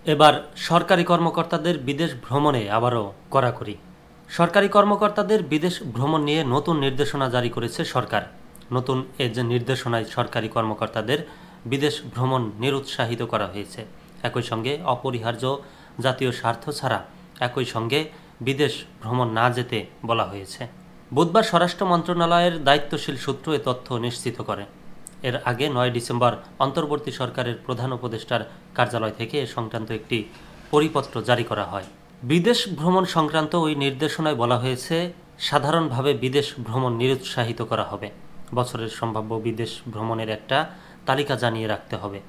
এবার সরকারি কর্মকর্তাদের বিদেশ ভ্রমণে আবারও কড়াকড়ি। সরকারি কর্মকর্তাদের বিদেশ ভ্রমণ নিয়ে নতুন নির্দেশনা জারি করেছে সরকার। নতুন এ যে নির্দেশনায় সরকারি কর্মকর্তাদের বিদেশ ভ্রমণ নিরুৎসাহিত করা হয়েছে। একই সঙ্গে অপরিহার্য জাতীয় স্বার্থ ছাড়া একই সঙ্গে বিদেশ ভ্রমণ না যেতে বলা হয়েছে। বুধবার স্বরাষ্ট্র মন্ত্রণালয়ের দায়িত্বশীল সূত্র এ তথ্য নিশ্চিত করে। এর আগে ৯ ডিসেম্বর অন্তর্বর্তী সরকারের প্রধান উপদেষ্টার কার্যালয় থেকে এ সংক্রান্ত একটি পরিপত্র জারি করা হয়। বিদেশ ভ্রমণ সংক্রান্ত ওই নির্দেশনায় বলা হয়েছে, সাধারণভাবে বিদেশ ভ্রমণ নিরুৎসাহিত করা হবে। বছরের সম্ভাব্য বিদেশ ভ্রমণের একটা তালিকা জানিয়ে রাখতে হবে।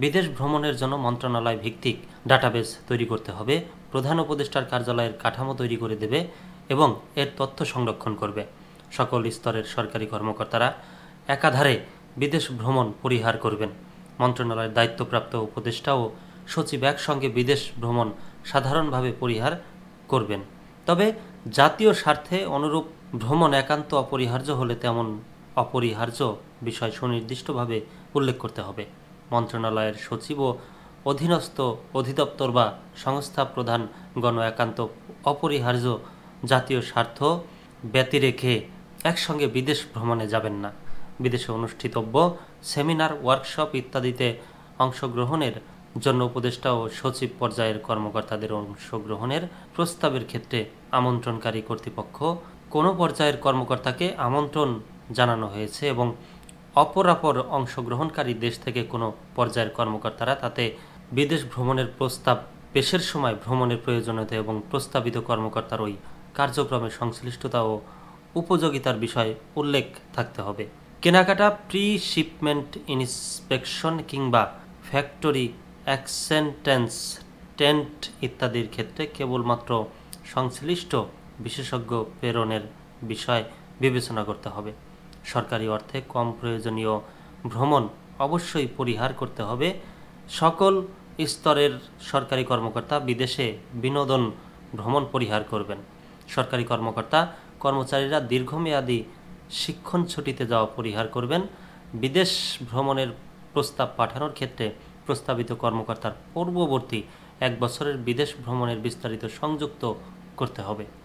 বিদেশ ভ্রমণের জন্য মন্ত্রণালয় ভিত্তিক ডাটাবেস তৈরি করতে হবে। প্রধান উপদেষ্টার কার্যালয়ের কাঠামো তৈরি করে দেবে এবং এর তথ্য সংরক্ষণ করবে। সকল স্তরের সরকারি কর্মকর্তারা একাধারে বিদেশ ভ্রমণ পরিহার করবেন। মন্ত্রণালয়ের দায়িত্বপ্রাপ্ত উপদেষ্টা ও সচিব একসঙ্গে বিদেশ ভ্রমণ সাধারণভাবে পরিহার করবেন। তবে জাতীয় স্বার্থে অনুরূপ ভ্রমণ একান্ত অপরিহার্য হলে তেমন অপরিহার্য বিষয় সুনির্দিষ্টভাবে উল্লেখ করতে হবে। মন্ত্রণালয়ের সচিব ও অধীনস্থ অধিদপ্তর বা সংস্থা প্রধানগণ একান্ত অপরিহার্য জাতীয় স্বার্থ ব্যতিরেকে একসঙ্গে বিদেশ ভ্রমণে যাবেন না। বিদেশে অনুষ্ঠিতব্য সেমিনার, ওয়ার্কশপ ইত্যাদিতে অংশগ্রহণের জন্য উপদেষ্টা ও সচিব পর্যায়ের কর্মকর্তাদের অংশগ্রহণের প্রস্তাবের ক্ষেত্রে আমন্ত্রণকারী কর্তৃপক্ষ কোনো পর্যায়ের কর্মকর্তাকে আমন্ত্রণ জানানো হয়েছে এবং অপরাপর অংশগ্রহণকারী দেশ থেকে কোনো পর্যায়ের কর্মকর্তারা তাতে বিদেশ ভ্রমণের প্রস্তাব পেশের সময় ভ্রমণের প্রয়োজনীয়তা এবং প্রস্তাবিত কর্মকর্তার ওই কার্যক্রমে সংশ্লিষ্টতা ও উপযোগিতার বিষয়ে উল্লেখ থাকতে হবে। কেনাকাটা, প্রি শিপমেন্ট ইন্সপেকশন কিংবা ফ্যাক্টরি অ্যাকসেপ্টেন্স টেন্ট ইত্যাদির ক্ষেত্রে কেবলমাত্র সংশ্লিষ্ট বিশেষজ্ঞ প্রেরণের বিষয় বিবেচনা করতে হবে। সরকারি অর্থে কম প্রয়োজনীয় ভ্রমণ অবশ্যই পরিহার করতে হবে। সকল স্তরের সরকারি কর্মকর্তা বিদেশে বিনোদন ভ্রমণ পরিহার করবেন। সরকারি কর্মচারীরা দীর্ঘমেয়াদী শিক্ষণ ছুটিতে যাওয়া পরিহার করবেন। বিদেশ ভ্রমণের প্রস্তাব পাঠানোর ক্ষেত্রে প্রস্তাবিত কর্মকর্তার পূর্ববর্তী 1 বছরের বিদেশ ভ্রমণের বিস্তারিত সংযুক্ত করতে হবে।